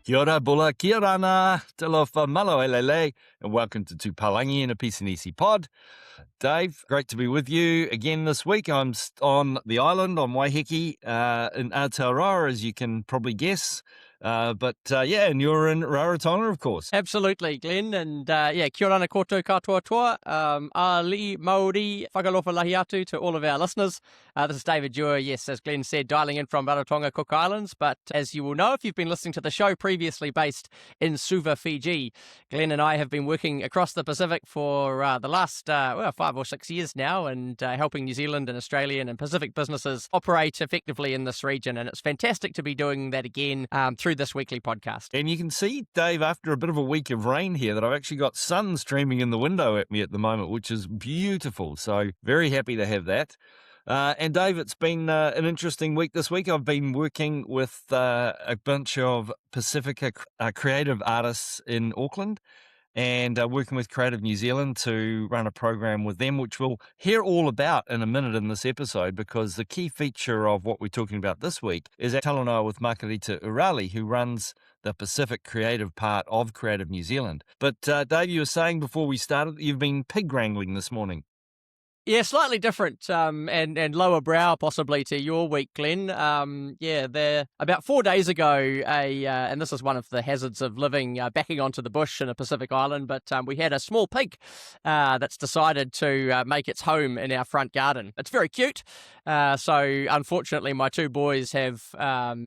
Kia ora, bula, kia rana, talofa, malo elele, and welcome to Tupalangi and a Pisanisi pod. Dave, great to be with you again this week. I'm on the island on Waiheke in Aotearoa, as you can probably guess. And you're in Rarotonga, of course. Absolutely, Glenn, and kia ora koutou katoa toa, ali, Māori, whakalofa lahi atu to all of our listeners. This is David Dewar, yes, as Glenn said, dialing in from Rarotonga, Cook Islands, but as you will know, if you've been listening to the show previously based in Suva, Fiji, Glenn and I have been working across the Pacific for the last 5 or 6 years now, and helping New Zealand and Australian and Pacific businesses operate effectively in this region, and it's fantastic to be doing that again through this weekly podcast. And you can see, Dave, after a bit of a week of rain here, that I've actually got sun streaming in the window at me at the moment, which is beautiful. So very happy to have that. And Dave, it's been an interesting week this week. I've been working with a bunch of Pacifica creative artists in Auckland, and working with Creative New Zealand to run a program with them, which we'll hear all about in a minute in this episode, because the key feature of what we're talking about this week is our talanoa with Makerita Urale, who runs the Pacific creative part of Creative New Zealand. But Dave, you were saying before we started that you've been pig wrangling this morning. Yeah, slightly different and lower brow possibly to your week, Glenn. About 4 days ago, and this is one of the hazards of living backing onto the bush in a Pacific island, but we had a small pig that's decided to make its home in our front garden. It's very cute, so unfortunately my two boys have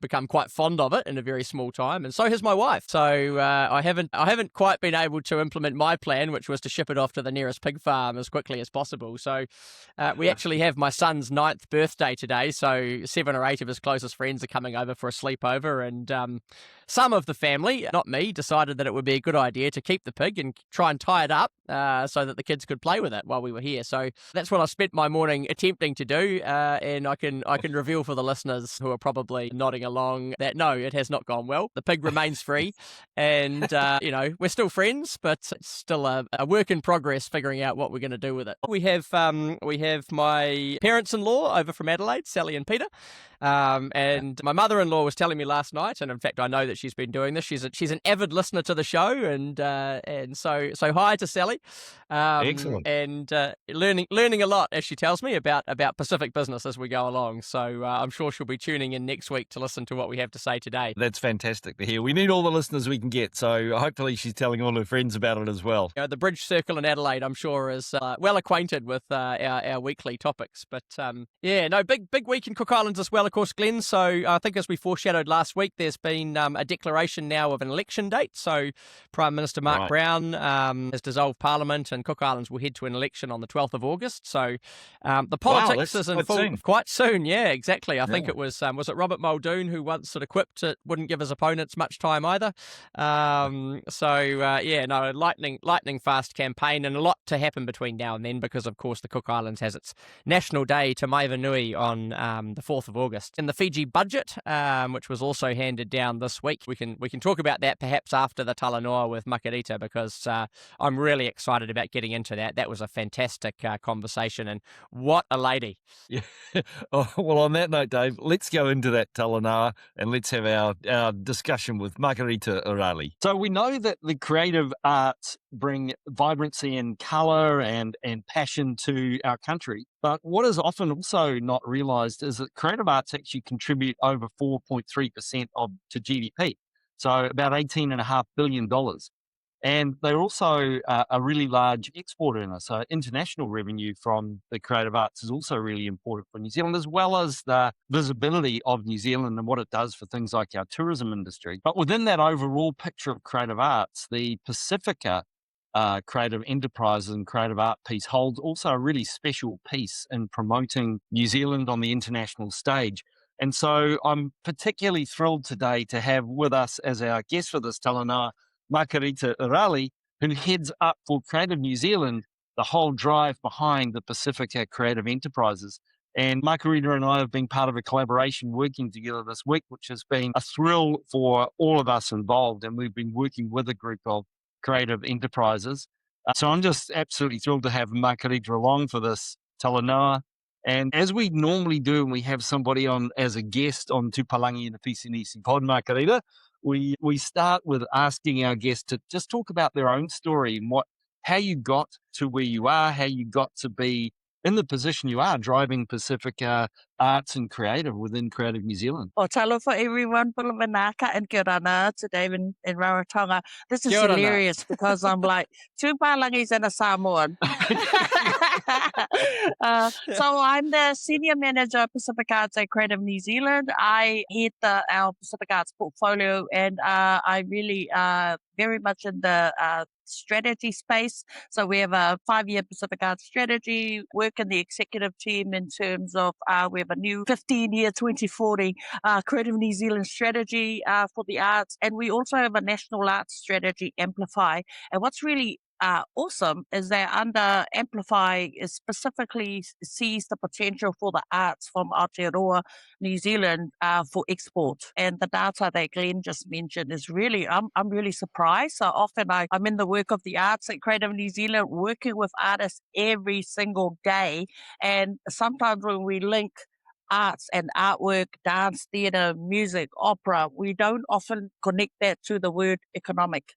become quite fond of it in a very small time, and so has my wife. So I haven't quite been able to implement my plan, which was to ship it off to the nearest pig farm as quickly as possible. So we actually have my son's 9th birthday today, so 7 or 8 of his closest friends are coming over for a sleepover, and some of the family, not me, decided that it would be a good idea to keep the pig and try and tie it up so that the kids could play with it while we were here. So that's what I spent my morning attempting to do, and I can reveal for the listeners who are probably nodding along that no, it has not gone well. The pig remains free, and we're still friends, but it's still a work in progress figuring out what we're going to do with it. We have my parents-in-law over from Adelaide, Sally and Peter, and my mother-in-law was telling me last night, and in fact I know that she's been doing this. She's an avid listener to the show, and so hi to Sally. Excellent. And learning a lot, as she tells me, about Pacific business as we go along. So I'm sure she'll be tuning in next week to listen to what we have to say today. That's fantastic to hear. We need all the listeners we can get, so hopefully she's telling all her friends about it as well. The Bridge Circle in Adelaide, I'm sure, is well acquainted with our weekly topics. But big week in Cook Islands as well, of course, Glenn. So I think, as we foreshadowed last week, there's been a declaration now of an election date. So Prime Minister Mark Brown has dissolved Parliament, and Cook Islands will head to an election on the 12th of August. So the politics is in full quite soon. Yeah, exactly. I think it was it Robert Muldoon who once sort of quipped it wouldn't give his opponents much time either. Lightning fast campaign, and a lot to happen between now and then, because of course the Cook Islands has its National Day Te Maiva Nui on the 4th of August. In the Fiji budget, which was also handed down this week, we can talk about that perhaps after the talanoa with Makerita, because I'm really excited about getting into that. That was a fantastic conversation, and what a lady. Yeah. Oh, well, on that note, Dave, let's go into that talanoa and let's have our discussion with Makerita Urale. So we know that the creative arts bring vibrancy and colour and passion to our country. But what is often also not realised is that creative arts actually contribute over 4.3% to GDP, so about $18.5 billion. And they're also a really large exporter in us. So international revenue from the creative arts is also really important for New Zealand, as well as the visibility of New Zealand and what it does for things like our tourism industry. But within that overall picture of creative arts, the Pacifica creative enterprises and creative art piece holds also a really special piece in promoting New Zealand on the international stage. And so I'm particularly thrilled today to have with us as our guest for this talanoa, Makerita Urale, who heads up for Creative New Zealand the whole drive behind the Pacifica Creative Enterprises. And Makerita and I have been part of a collaboration working together this week, which has been a thrill for all of us involved. And we've been working with a group of creative enterprises. So I'm just absolutely thrilled to have Makerita along for this talanoa. And as we normally do when we have somebody on as a guest on Tupalangi and the Pisanisi pod, Makerita, we start with asking our guests to just talk about their own story and how you got to where you are, how you got to be in the position you are, driving Pacifica Arts and Creative within Creative New Zealand. Oh, talo for everyone, Pulavanaka and Kia ora today in Rarotonga. This is Kia ora. hilarious because I'm like, two Palangis and a Samoan. So I'm the Senior Manager of Pacific Arts at Creative New Zealand. I head our Pacific Arts portfolio, and I really very much in the strategy space. So we have a 5-year Pacific Arts strategy, work in the executive team in terms of we have a new 15-year 2040 Creative New Zealand strategy for the arts. And we also have a national arts strategy, Amplify. And what's really awesome is that under Amplify is specifically sees the potential for the arts from Aotearoa, New Zealand for export. And the data that Glenn just mentioned is really, I'm really surprised. So often I'm in the work of the arts at Creative New Zealand, working with artists every single day. And sometimes when we link arts and artwork, dance, theatre, music, opera, we don't often connect that to the word economic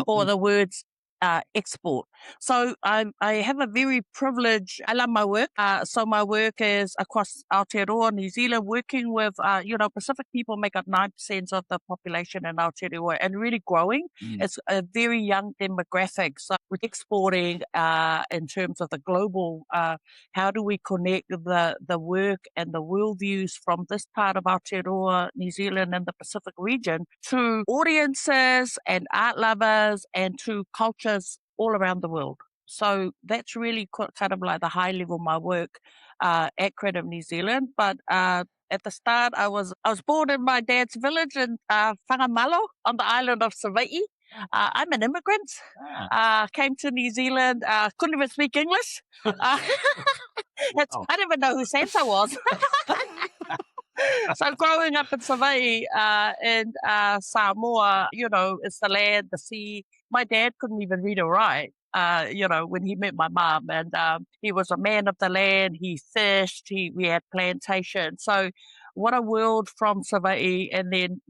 or the words export. So I have a very privileged, I love my work. So my work is across Aotearoa, New Zealand, working with, Pacific people make up 9% of the population in Aotearoa and really growing. It's a very young demographic. So we're exporting in terms of the global, how do we connect the work and the worldviews from this part of Aotearoa, New Zealand and the Pacific region to audiences and art lovers and to cultures all around the world. So that's really kind of like the high level of my work at Creative New Zealand. But at the start, I was born in my dad's village in Whangamalo on the island of Savai'i. I'm an immigrant. Came to New Zealand. Couldn't even speak English. I didn't even know who Santa was. So growing up in Savai'i in Samoa, it's the land, the sea. My dad couldn't even read or write, when he met my mom. And he was a man of the land. He fished. We had plantations. So what a world from Savai'i, and then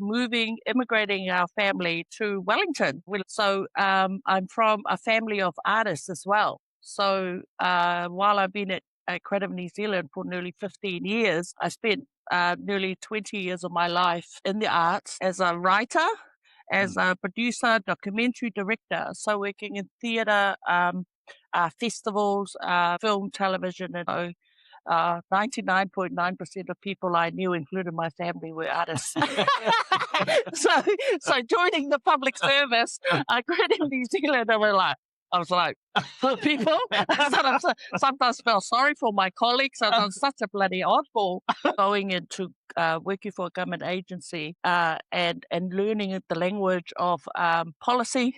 immigrating our family to Wellington. So I'm from a family of artists as well. So while I've been at Creative New Zealand for nearly 15 years, I spent nearly 20 years of my life in the arts as a writer, as a producer, documentary director. So working in theatre, festivals, film, television, and 99.9% of people I knew, including my family, were artists. so joining the public service, Creative New Zealand, I was like, people. I sometimes felt sorry for my colleagues. I was such a bloody oddball going into working for a government agency and learning the language of policy.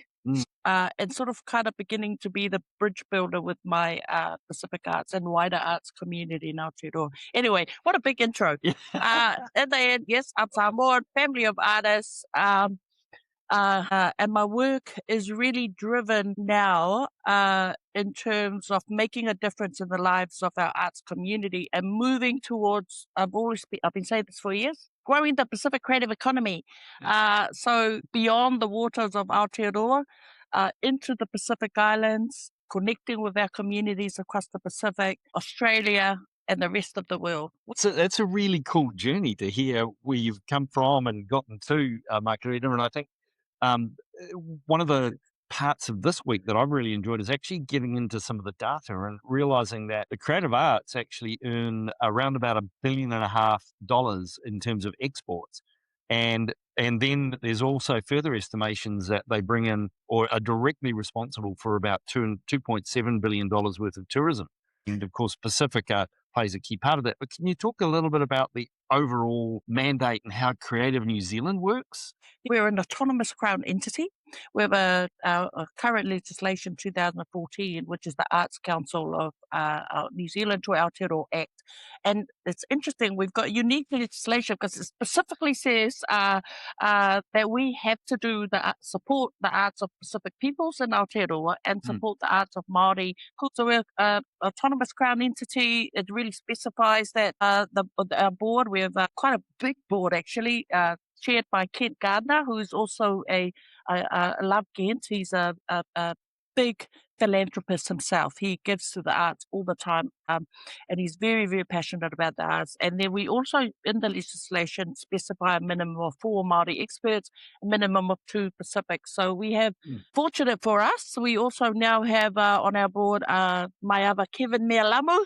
And sort of kind of beginning to be the bridge builder with my Pacific Arts and wider arts community in Aotearoa. Anyway, what a big intro. At the end, yes, I'm Samoan, family of artists. And my work is really driven now in terms of making a difference in the lives of our arts community and moving towards, I've been saying this for years, growing the Pacific creative economy. So beyond the waters of Aotearoa, into the Pacific Islands, connecting with our communities across the Pacific, Australia, and the rest of the world. That's a really cool journey to hear where you've come from and gotten to, Makerita. And I think one of the parts of this week that I've really enjoyed is actually getting into some of the data and realizing that the creative arts actually earn around about $1.5 billion in terms of exports. And then there's also further estimations that they bring in or are directly responsible for about $2.7 billion worth of tourism. And of course, Pacifica plays a key part of that. But can you talk a little bit about the overall mandate and how Creative New Zealand works? We're an autonomous Crown entity. We have a current legislation 2014, which is the Arts Council of New Zealand to Aotearoa Act. And it's interesting, we've got unique legislation because it specifically says that we have to support the arts of Pacific peoples in Aotearoa and support the arts of Māori. So we're an autonomous Crown entity. It really specifies that our board, we have quite a big board actually, chaired by Kent Gardner, who is also a love Ghent. He's a big philanthropist himself. He gives to the arts all the time, and he's very, very passionate about the arts. And then we also, in the legislation, specify a minimum of 4 Māori experts, a minimum of 2 Pacific. So we have, fortunate for us, we also now have on our board my other Kevin Mealamu,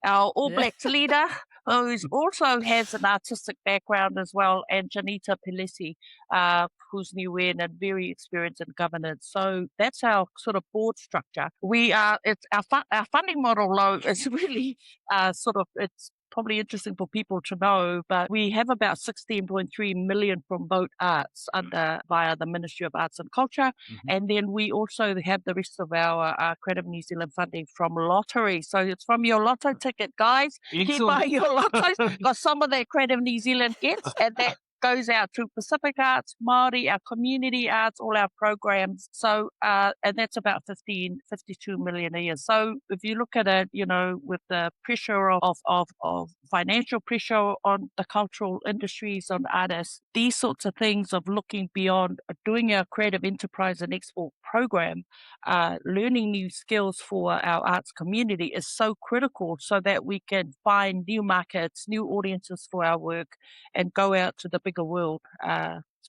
our All Blacks leader, who also has an artistic background as well, and Janita Pelisi, who's Niuean and very experienced in governance. So that's our sort of board structure. We are, it's our funding model, though, is really it's probably interesting for people to know, but we have about 16.3 million from Vote Arts via the Ministry of Arts and Culture. And then we also have the rest of our Creative New Zealand funding from lottery. So it's from your lotto ticket, guys. Excellent. Keep buying your lottos, because some of that Creative New Zealand gets, and that goes out to Pacific Arts, Māori, our community arts, all our programs. So, and that's about 52 million a year. So if you look at it, with the pressure of financial pressure on the cultural industries, on artists, these sorts of things of looking beyond, doing our creative enterprise and export program, learning new skills for our arts community is so critical, so that we can find new markets, new audiences for our work, and go out to the bigger world.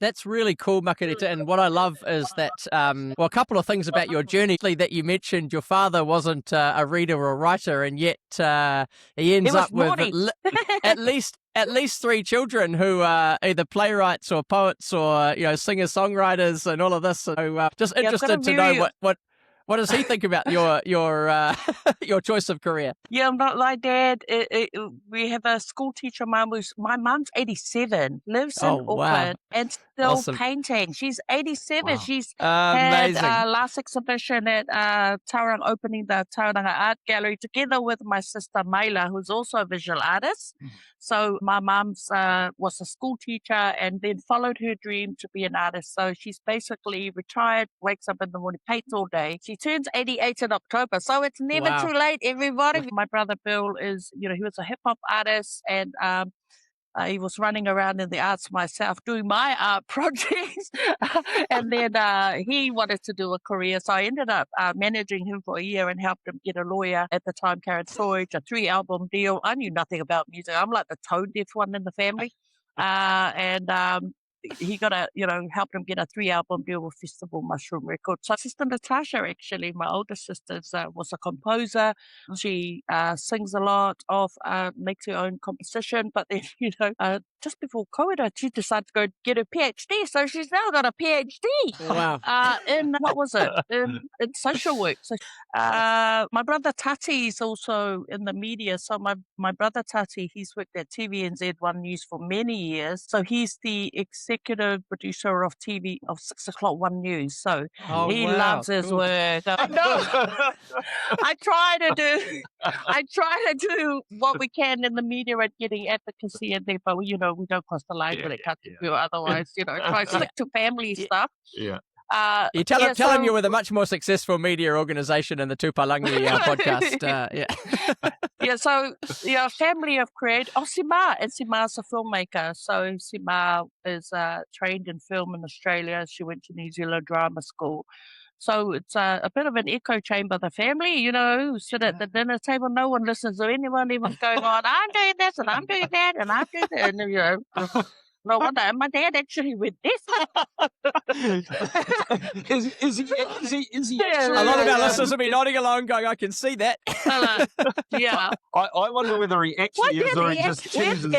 That's really cool, Makerita. And what I love is that, a couple of things about your journey that you mentioned. Your father wasn't a reader or a writer, and yet he ends up with at least 3 children who are either playwrights or poets or singer-songwriters and all of this. So just interested to know what does he think about your your choice of career? Yeah, I'm not like Dad. We have a school teacher mum my mum's 87, lives in Auckland, and still painting. She's 87. Wow. She's amazing. had last exhibition at Tauranga, opening the Tauranga Art Gallery, together with my sister Maila, who's also a visual artist. So my mum's was a school teacher and then followed her dream to be an artist. So she's basically retired, wakes up in the morning, paints all day. She turns 88 in October, so it's never too late, everybody. My brother Bill is, he was a hip hop artist, and he was running around in the arts myself, doing my art projects. And then he wanted to do a career. So I ended up managing him for a year and helped him get a lawyer at the time, Karen Storage, a 3-album deal. I knew nothing about music. I'm like the tone deaf one in the family. He got helped him get a 3-album deal with Festival Mushroom Records. So sister Natasha, actually, my older sister, was a composer. She sings a lot makes her own composition. But then, just before COVID, she decided to go get her PhD. So she's now got a PhD. Wow. In, what was it? In social work. So, my brother Tati is also in the media. So my brother Tati, he's worked at TVNZ One News for many years. So he's the executive producer of TV of 6 o'clock One News. So he loves his work. I know. I try to do what we can in the media and getting advocacy in there, but we don't cross the line when it comes to otherwise, try to stick to family stuff. Yeah. You tell him you're with a much more successful media organisation in the Tupalangi podcast. So family of create. Sima, and Sima's a filmmaker. So Sima is trained in film in Australia. She went to New Zealand Drama School. So it's a bit of an echo chamber, the family, who sit at the dinner table. No one listens to anyone even going on, I'm doing this and I'm doing that and I'm doing that. And, no wonder. And my dad actually went this. Is he actually? A lot of our listeners will be nodding along, going, "I can see that." Yeah. I wonder whether he actually is, or he just chooses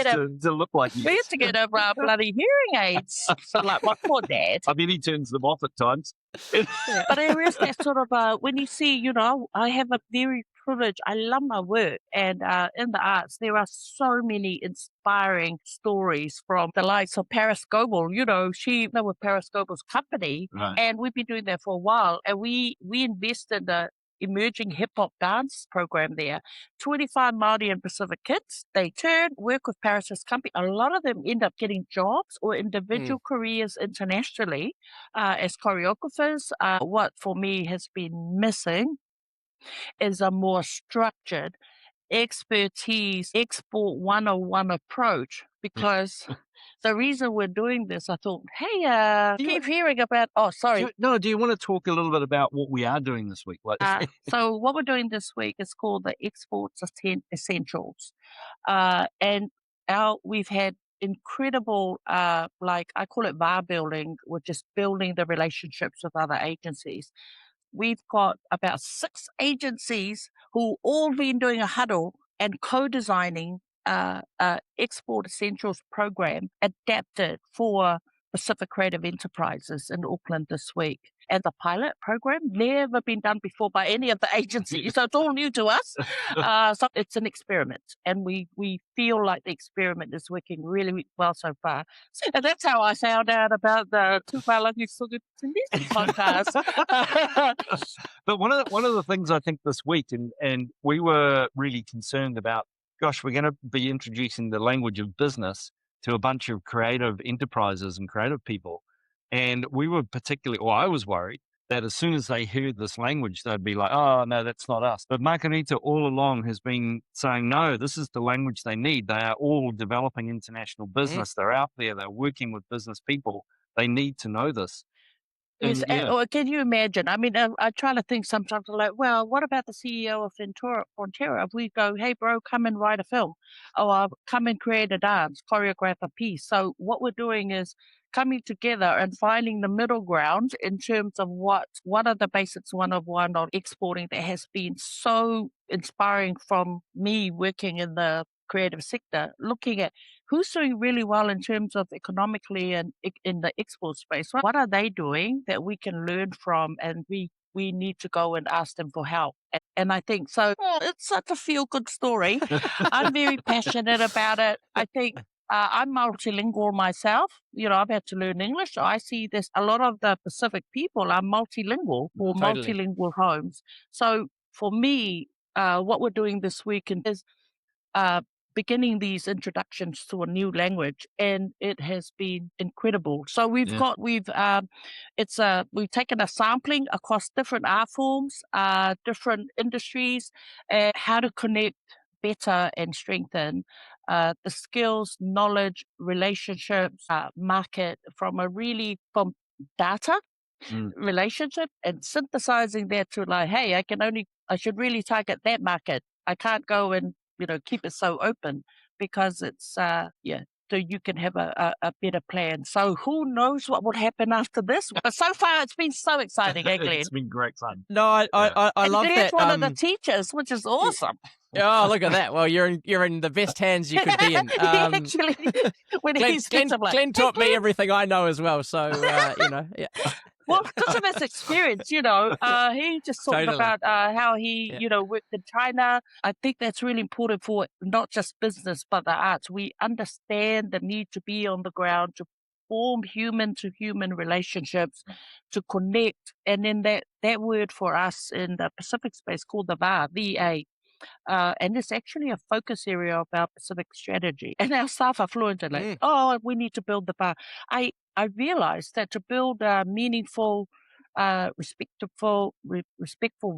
to look like he is. We have to get bloody hearing aids. So, like my poor dad. I mean, he turns them off at times. But there is that sort of when you see, I have a very privilege. I love my work, and in the arts, there are so many inspiring stories from the likes of Paris Goebel. She with Paris Goebel's company, and we've been doing that for a while. And we invested in the emerging hip hop dance program there. 25 Māori and Pacific kids. They work with Paris's company. A lot of them end up getting jobs or individual careers internationally as choreographers. What for me has been missing is a more structured expertise export 101 approach because the reason we're doing this, I thought, hey, Do you- keep hearing about, oh, sorry. Do you want to talk a little bit about what we are doing this week? So what we're doing this week is called the Exports Essentials. And we've had incredible, like I call it VAR building, which is building the relationships with other agencies. We've got about 6 agencies who all been doing a huddle and co-designing Export Essentials program adapted for Pacific Creative Enterprises in Auckland this week. And the pilot program never been done before by any of the agencies, so it's all new to us. So it's an experiment, and we feel like the experiment is working really well so far. And that's how I found out about the Tupalaki Sugar podcast. But one of the things I think this week, and we were really concerned about, gosh, we're going to be introducing the language of business to a bunch of creative enterprises and creative people. And we were I was worried that as soon as they heard this language, they'd be like, oh, no, that's not us. But Makerita all along has been saying, no, this is the language they need. They are all developing international business. They're out there. They're working with business people. They need to know this. Yes, And, yeah. or can you imagine? I mean, I try to think sometimes like, well, what about the CEO of Fonterra? If we go, hey, bro, come and write a film, or come and create a dance, choreograph a piece. So what we're doing is coming together and finding the middle ground in terms of what are the basics 101 on exporting that has been so inspiring from me working in the creative sector, looking at who's doing really well in terms of economically and in the export space. What are they doing that we can learn from, and we need to go and ask them for help. And I think so. It's such a feel-good story. I'm very passionate about it. I think I'm multilingual myself. You know, I've had to learn English. So I see this. A lot of the Pacific people are multilingual or multilingual homes. So for me, what we're doing this week is beginning these introductions to a new language, and it has been incredible. So we've taken a sampling across different art forms, different industries, and how to connect better and strengthen the skills, knowledge, relationships, market from data relationship, and synthesizing that to like, hey, I should really target that market. I can't go and keep it so open because it's so you can have a better plan. So who knows what would happen after this? But so far it's been so exciting, eh, Glenn? It's been great fun. No, I love Glenn's that. one of the teachers, which is awesome. Oh, look at that! Well, you're in the best hands you could be in. Actually, when Glenn taught me everything I know as well. So yeah. Well, because of his experience, he just talked about how he, worked in China. I think that's really important for not just business, but the arts. We understand the need to be on the ground, to form human-to-human relationships, to connect. And then that word for us in the Pacific space called the VA, V-A. And it's actually a focus area of our Pacific strategy. And our staff are fluent in like, we need to build the bar. I realized that to build meaningful, respectful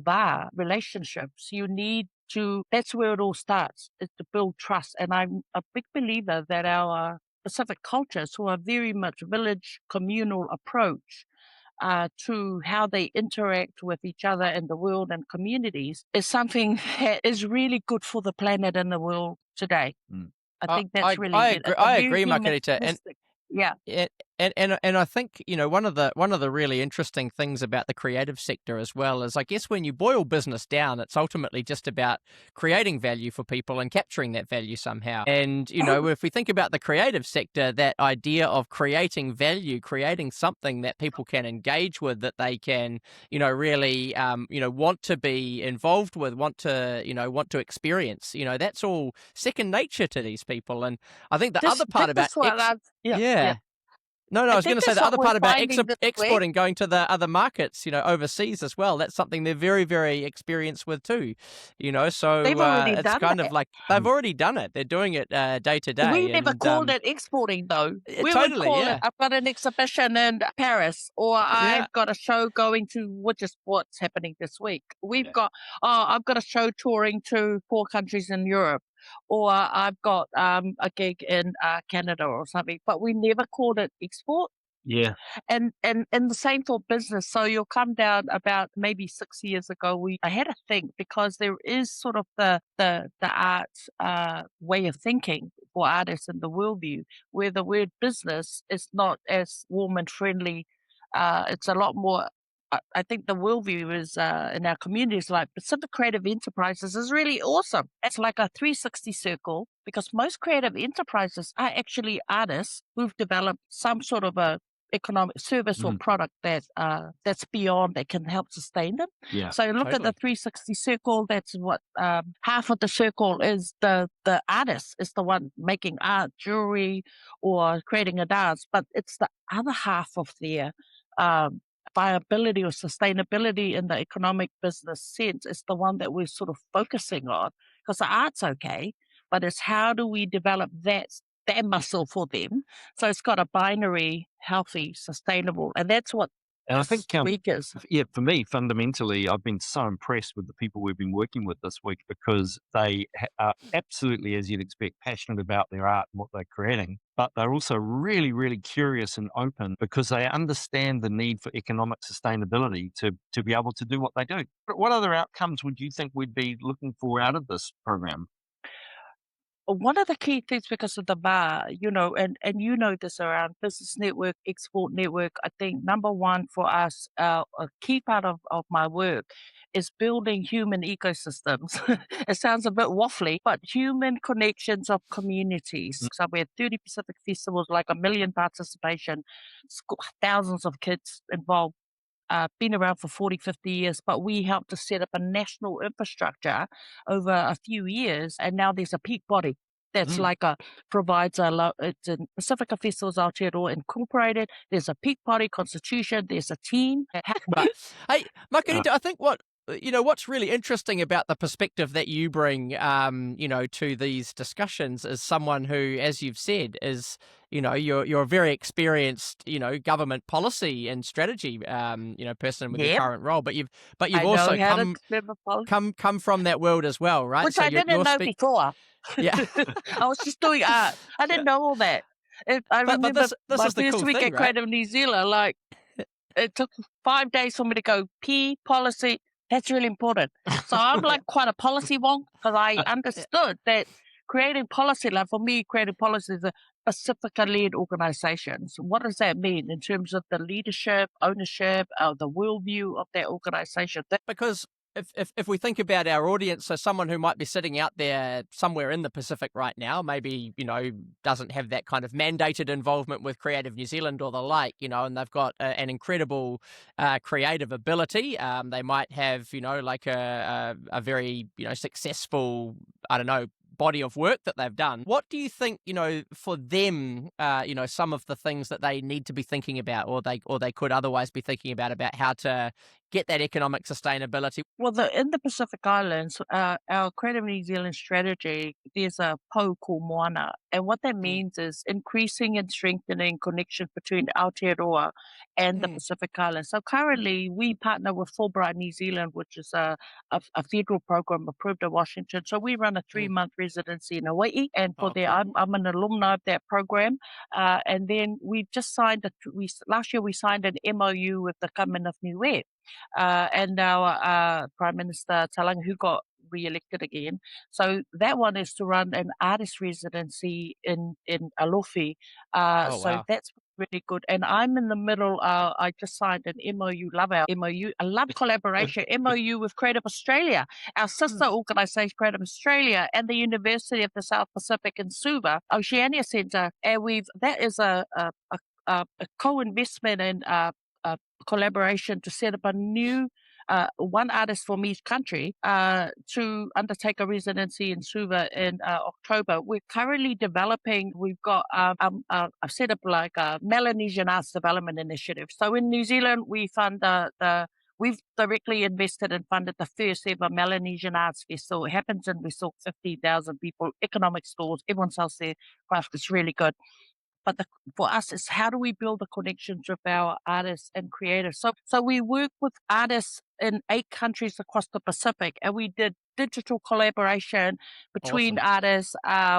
VAR relationships, you need to, that's where it all starts, is to build trust. And I'm a big believer that our Pacific cultures, who are very much village communal approach, to how they interact with each other and the world and communities, is something that is really good for the planet and the world today. I think that's really good. I agree, Makerita. And yeah. And I think, one of the really interesting things about the creative sector as well is, I guess, when you boil business down, it's ultimately just about creating value for people and capturing that value somehow. And, if we think about the creative sector, that idea of creating value, creating something that people can engage with, that they can, really, want to be involved with, want to experience, that's all second nature to these people. And I think the other part about No, I I was going think to say that's the what other we're part about finding this week. exporting, going to the other markets, overseas as well. That's something they're very, very experienced with too, So They've already it's done kind of that. like they've already done it. They're doing it day to We day, never and called it exporting, though. We would totally, call it, yeah, I've got an exhibition in Paris, or yeah, I've got a show going to, which is what's happening this week. We've Yeah. got, I've got a show touring to 4 countries in Europe, or I've got a gig in Canada or something, but we never called it export. Yeah. And the same for business. So you'll come down about maybe 6 years ago. I had a think, because there is sort of the art way of thinking for artists in the worldview, where the word business is not as warm and friendly. It's a lot more. I think the worldview is in our communities, like Pacific Creative Enterprises, is really awesome. It's like a 360 circle, because most creative enterprises are actually artists who've developed some sort of a economic service or product that's beyond, that can help sustain them. Yeah. So look at the Totally. 360 circle. That's what half of the circle is. The artist is the one making art, jewelry, or creating a dance, but it's the other half of their viability or sustainability in the economic business sense is the one that we're sort of focusing on, because the art's okay, but it's how do we develop that muscle for them. So it's got a binary, healthy, sustainable, and that's what And I this think, week is. yeah, for me, fundamentally, I've been so impressed with the people we've been working with this week, because they are absolutely, as you'd expect, passionate about their art and what they're creating, but they're also really, really curious and open, because they understand the need for economic sustainability to be able to do what they do. But what other outcomes would you think we'd be looking for out of this program? One of the key things, because of the bar, and this around Business Network, Export Network, I think number one for us, a key part of my work is building human ecosystems. It sounds a bit waffly, but human connections of communities. So we had 30 Pacific festivals, like 1 million participation, thousands of kids involved. Been around for 40, 50 years, but we helped to set up a national infrastructure over a few years. And now there's a peak body that's like provides it's in Pacifica Festivals Aotearoa Incorporated. There's a peak body constitution. There's a team. Right. Hey, Makerita, I think what's really interesting about the perspective that you bring, to these discussions is someone who, as you've said, is, you're a very experienced, government policy and strategy, person with your Yep. current role, but you've I know also how to deliver policy, come from that world as well, right? which So I didn't know before. Yeah. I was just doing art. I didn't know all that. I But remember this my is the first cool week thing, at right? Creative New Zealand, like it took 5 days for me to go P policy. That's really important. So I'm like quite a policy wonk, because I understood that creating policy, like for me, creating policy is a Pacifica-led organizations. What does that mean in terms of the leadership, ownership, the worldview of that organization? Because if we think about our audience, so someone who might be sitting out there somewhere in the Pacific right now, maybe, doesn't have that kind of mandated involvement with Creative New Zealand or the like, and they've got an incredible creative ability. They might have, like a very, successful, I don't know, body of work that they've done. What do you think, for them, some of the things that they need to be thinking about, or they could otherwise be thinking about how to get that economic sustainability? Well, in the Pacific Islands, our Creative New Zealand strategy, there's a po called Moana. And what that means is increasing and strengthening connections between Aotearoa and the Pacific Islands. So currently, we partner with Fulbright New Zealand, which is a federal program approved in Washington. So we run a 3-month residency in Hawaii. And for Cool. I'm an alumni of that program. And then we just signed, last year we signed an MOU with the government of Niue. And our Prime Minister Talang, who got re-elected again. So that one is to run an artist residency in Alofi. So Wow. that's really good. And I'm in the middle. I just signed an MOU, love our MOU, I love collaboration, MOU with Creative Australia, our sister organisation, Creative Australia, and the University of the South Pacific in Suva, Oceania Centre. And that is a co-investment and collaboration to set up a new one artist from each country to undertake a residency in Suva in October. We're currently developing, we've got, I've set up like a Melanesian Arts Development Initiative. So in New Zealand, we fund we've directly invested and funded the first ever Melanesian Arts Festival. It happens in, we saw 50,000 people, economic stores, everyone sells their craft. It's really good. But for us, it's how do we build the connections with our artists and creators? So we work with artists in 8 countries across the Pacific, and we did digital collaboration between artists.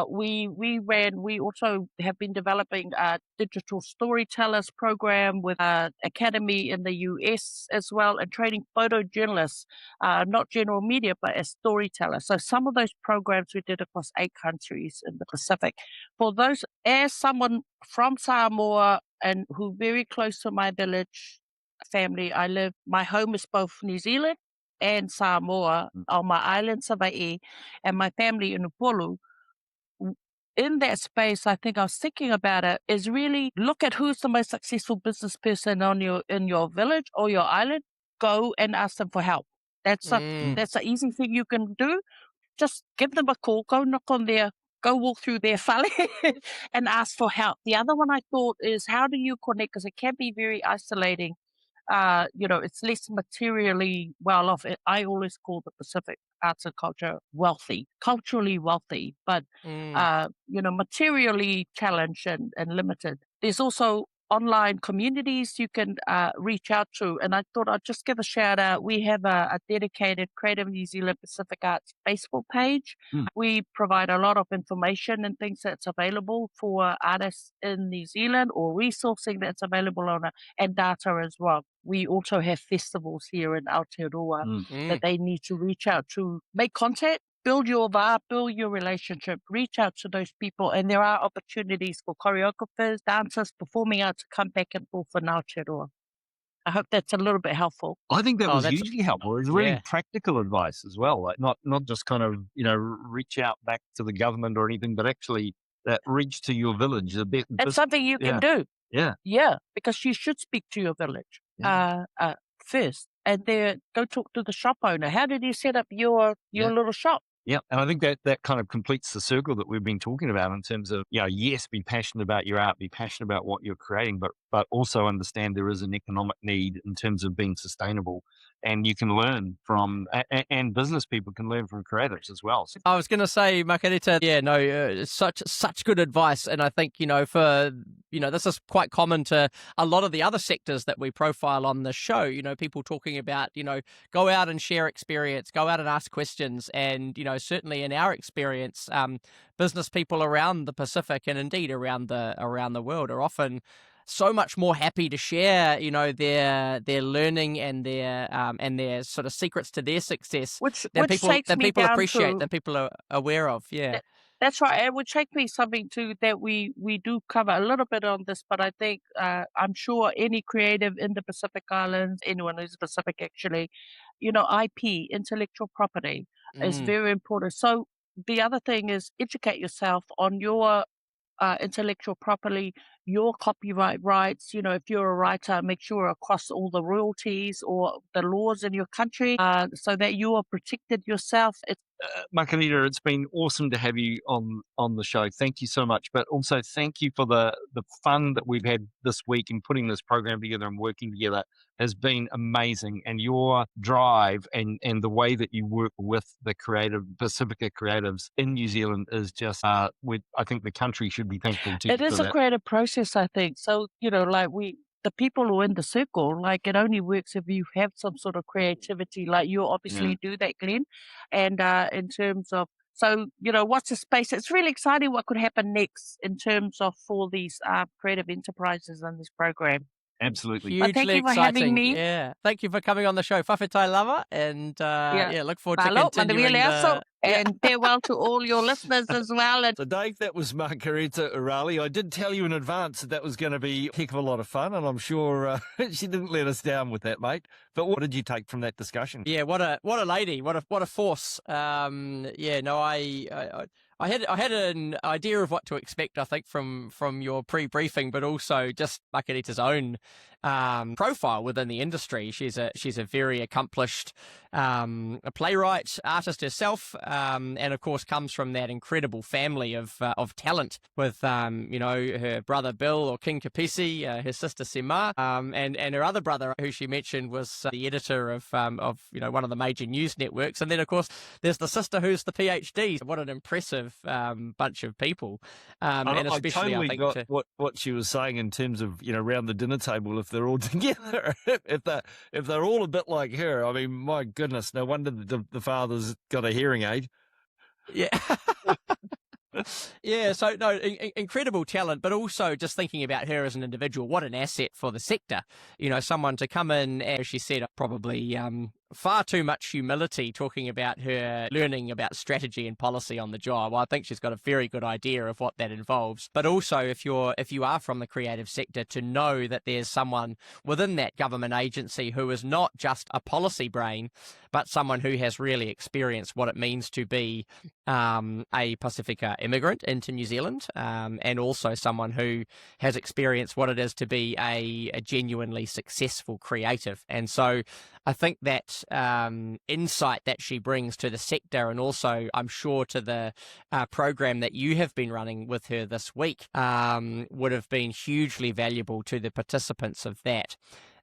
We also have been developing a digital storytellers program with Academy in the US as well, and training photojournalists, not general media, but as storytellers. So some of those programs we did across 8 countries in the Pacific. For those, as someone from Samoa and who very close to my village family, my home is both New Zealand and Samoa on my island, Savaii, and my family in Upolu. In that space, I think I was thinking about it, is really look at who's the most successful business person in your village or your island. Go and ask them for help. That's an easy thing you can do. Just give them a call, go knock on go walk through their whale and ask for help. The other one I thought is how do you connect, because it can be very isolating. It's less materially well off. I always call the Pacific arts and culture wealthy, culturally wealthy, but, materially challenged and limited. There's also online communities you can reach out to. And I thought I'd just give a shout out. We have a dedicated Creative New Zealand Pacific Arts Facebook page. We provide a lot of information and things that's available for artists in New Zealand, or resourcing that's available and data as well. We also have festivals here in Aotearoa that they need to reach out to, make contact, build your relationship, reach out to those people. And there are opportunities for choreographers, dancers, performing arts to come back and forth in Aotearoa. I hope that's a little bit helpful. I think that was hugely helpful. It's really practical advice as well. Like not just kind of, reach out back to the government or anything, but actually that reach to your village. It's something you can do. Yeah. Yeah, because you should speak to your village first. And then go talk to the shop owner. How did you set up your little shop? Yeah, and I think that kind of completes the circle that we've been talking about in terms of, yes, be passionate about your art, be passionate about what you're creating, but also understand there is an economic need in terms of being sustainable. And you can learn from, and business people can learn from creatives as well. I was going to say, Makerita, such good advice. And I think, this is quite common to a lot of the other sectors that we profile on the show. People talking about, go out and share experience, go out and ask questions. And, certainly in our experience, business people around the Pacific and indeed around the world are often so much more happy to share, their learning and their sort of secrets to their success than people appreciate, than people are aware of. Yeah. That's right. It would take me something too that we do cover a little bit on this, but I think I'm sure any creative in the Pacific Islands, anyone who's Pacific actually, IP, intellectual property is very important. So the other thing is educate yourself on your intellectual property, your copyright rights. If you're a writer, make sure across all the royalties or the laws in your country so that you are protected yourself. Makerita, it's been awesome to have you on the show. Thank you so much. But also thank you for the fun that we've had this week in putting this program together and working together has been amazing. And your drive and the way that you work with the Pacifica creatives in New Zealand is just, I think the country should be thankful to you. It is a creative process, I think. So, the people who are in the circle, it only works if you have some sort of creativity, like you obviously do that, Glenn. And in terms of, what's the space? It's really exciting what could happen next in terms of for these creative enterprises in this program. Absolutely. Hugely thank you for exciting. having me. Yeah. Thank you for coming on the show. Whawhetai lava. And look forward to continuing and farewell to all your listeners as well. So Dave, that was Makerita Urale. I did tell you in advance that was going to be a heck of a lot of fun, and I'm sure she didn't let us down with that, mate. But what did you take from that discussion? Yeah, what a lady, what a force. I had an idea of what to expect, I think, from your pre-briefing, but also just Makerita's own profile within the industry. She's a very accomplished a playwright, artist herself, and of course comes from that incredible family of talent with her brother Bill or King Kapisi, her sister Sema, and her other brother who she mentioned was the editor of one of the major news networks, and then of course there's the sister who's the PhD. What an impressive bunch of people, and especially I totally I think got what she was saying in terms of around the dinner table if they're all together, if they're all a bit like her. I mean, my goodness, no wonder the father's got a hearing aid. Yeah. Yeah, so no, incredible talent, but also just thinking about her as an individual, what an asset for the sector. Someone to come in, as she said, probably far too much humility, talking about her learning about strategy and policy on the job. Well, I think she's got a very good idea of what that involves. But also, if you are from the creative sector, to know that there's someone within that government agency who is not just a policy brain, but someone who has really experienced what it means to be a Pacifica immigrant into New Zealand, and also someone who has experienced what it is to be a genuinely successful creative. And so I think that insight that she brings to the sector, and also I'm sure to the program that you have been running with her this week, would have been hugely valuable to the participants of that.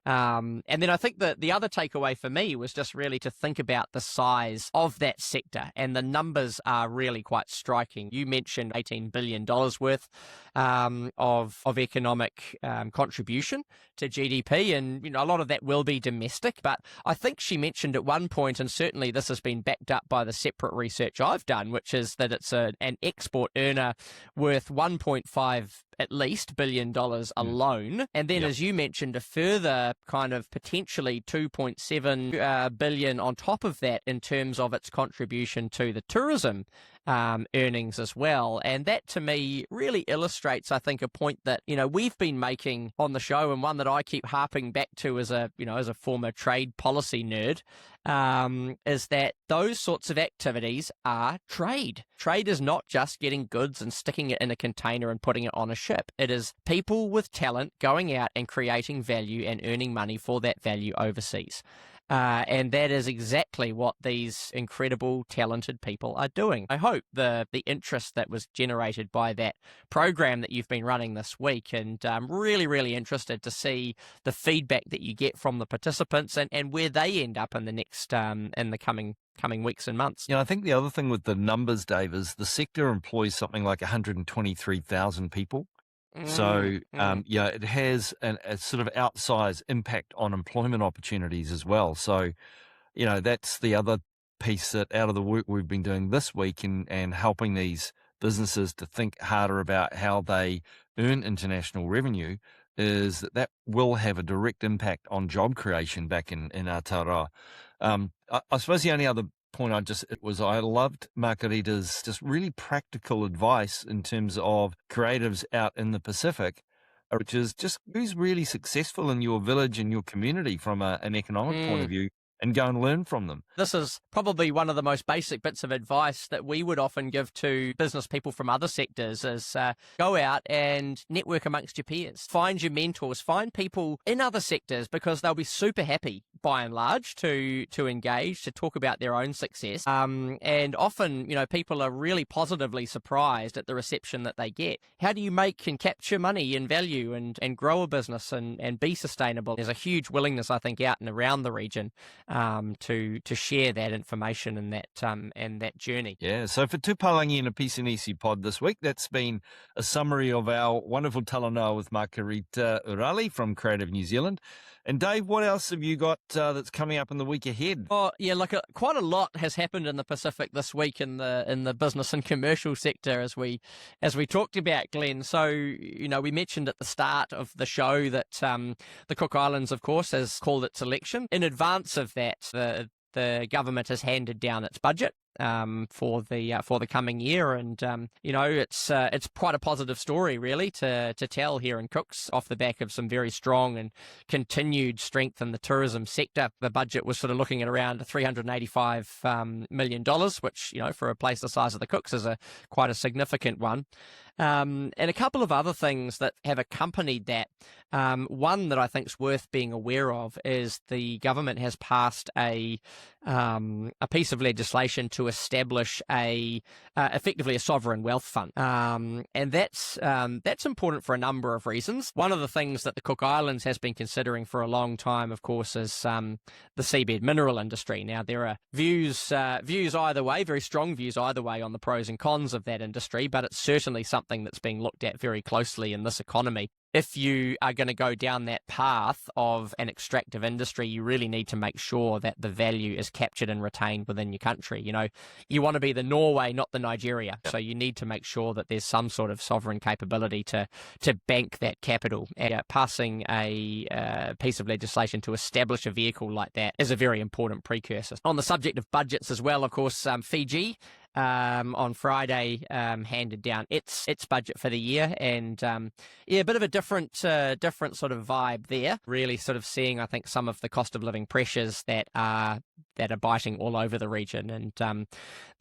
And then I think that the other takeaway for me was just really to think about the size of that sector, and the numbers are really quite striking. You mentioned $18 billion worth of economic contribution to GDP, and a lot of that will be domestic, but I think she mentioned at one point, and certainly this has been backed up by the separate research I've done, which is that it's an export earner worth 1.5 at least $1 billion alone. And then, as you mentioned, a further kind of potentially 2.7 billion on top of that in terms of its contribution to the tourism earnings as well. And that to me really illustrates, I think, a point that, we've been making on the show, and one that I keep harping back to as a former trade policy nerd, is that those sorts of activities are trade. Trade is not just getting goods and sticking it in a container and putting it on a ship. It is people with talent going out and creating value and earning money for that value overseas. And that is exactly what these incredible, talented people are doing. I hope the interest that was generated by that program that you've been running this week, and I'm really, really interested to see the feedback that you get from the participants and where they end up in the next in the coming weeks and months. I think the other thing with the numbers, Dave, is the sector employs something like 123,000 people. So, it has a sort of outsized impact on employment opportunities as well. So, that's the other piece that out of the work we've been doing this week and helping these businesses to think harder about how they earn international revenue, is that will have a direct impact on job creation back in Aotearoa. I suppose the only other point I loved Makerita's just really practical advice in terms of creatives out in the Pacific, which is just who's really successful in your village and your community from an economic point of view, and go and learn from them. This is probably one of the most basic bits of advice that we would often give to business people from other sectors is go out and network amongst your peers. Find your mentors, find people in other sectors, because they'll be super happy by and large to engage, to talk about their own success. And often, people are really positively surprised at the reception that they get. How do you make and capture money and value and grow a business and be sustainable? There's a huge willingness, I think, out and around the region to share that information and that journey. Yeah, so for Tupalangi and a Peace and Easy pod this week, that's been a summary of our wonderful talanoa with Makerita Urale from Creative New Zealand. And Dave, what else have you got that's coming up in the week ahead? Oh, yeah, quite a lot has happened in the Pacific this week in the business and commercial sector, as we talked about, Glenn. So, we mentioned at the start of the show that the Cook Islands, of course, has called its election. In advance of that, the government has handed down its budget for the coming year, and it's quite a positive story really to tell here in Cooks off the back of some very strong and continued strength in the tourism sector. The budget was sort of looking at around $385 million, which for a place the size of the Cooks is quite a significant one. And a couple of other things that have accompanied that. One that I think is worth being aware of is the government has passed a piece of legislation to establish effectively a sovereign wealth fund, and that's important for a number of reasons. One of the things that the Cook Islands has been considering for a long time, of course, is the seabed mineral industry. Now, there are views either way, very strong views either way on the pros and cons of that industry, but it's certainly something that's being looked at very closely in this economy. If you are going to go down that path of an extractive industry, you really need to make sure that the value is captured and retained within your country. You know, you want to be the Norway, not the Nigeria. So you need to make sure that there's some sort of sovereign capability to bank that capital. And passing a piece of legislation to establish a vehicle like that is a very important precursor. On the subject of budgets as well, of course, Fiji on Friday handed down its budget for the year, and a bit of a different sort of vibe there. Really sort of seeing, I think, some of the cost of living pressures that are biting all over the region, and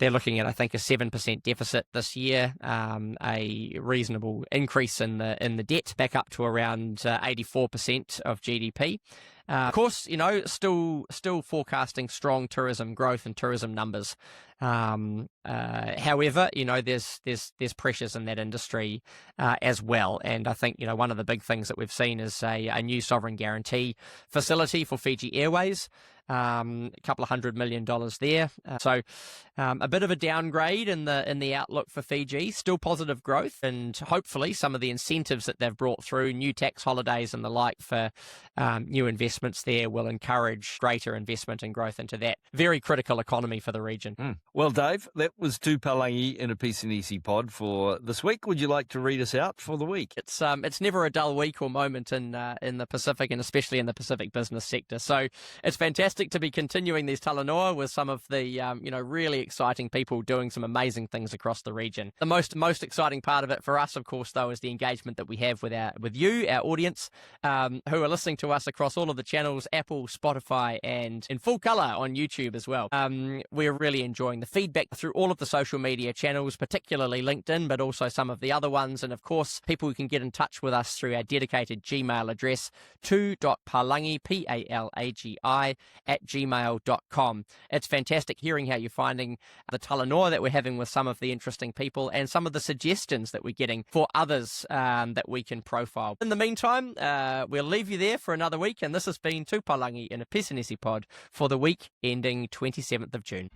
they're looking at, I think, a 7% deficit this year, a reasonable increase in the debt back up to around 84% of GDP. Of course, you know, still forecasting strong tourism growth and tourism numbers. However, you know, there's pressures in that industry as well, and I think, you know, one of the big things that we've seen is a new sovereign guarantee facility for Fiji Airways. A couple of $100 million there, so a bit of a downgrade in the outlook for Fiji. Still positive growth, and hopefully some of the incentives that they've brought through, new tax holidays and the like for new investments there, will encourage greater investment and growth into that very critical economy for the region. Well, Dave, that was Tūpalangi in a Piece and Easy pod for this week. Would you like to read us out for the week? It's never a dull week or moment in the Pacific, and especially in the Pacific business sector. So it's fantastic to be continuing these talanoa with some of the really exciting people doing some amazing things across the region. The most exciting part of it for us, of course, though, is the engagement that we have with you, our audience, who are listening to us across all of the channels, Apple, Spotify, and in full color on YouTube as well. We're really enjoying the feedback through all of the social media channels, particularly LinkedIn, but also some of the other ones. And of course, people who can get in touch with us through our dedicated Gmail address, tu.palangi, Palagi, @gmail.com. It's fantastic hearing how you're finding the talanoa that we're having with some of the interesting people and some of the suggestions that we're getting for others that we can profile. In the meantime, we'll leave you there for another week, and this has been Tūpalangi in a Piece and Easy pod for the week ending 27th of June.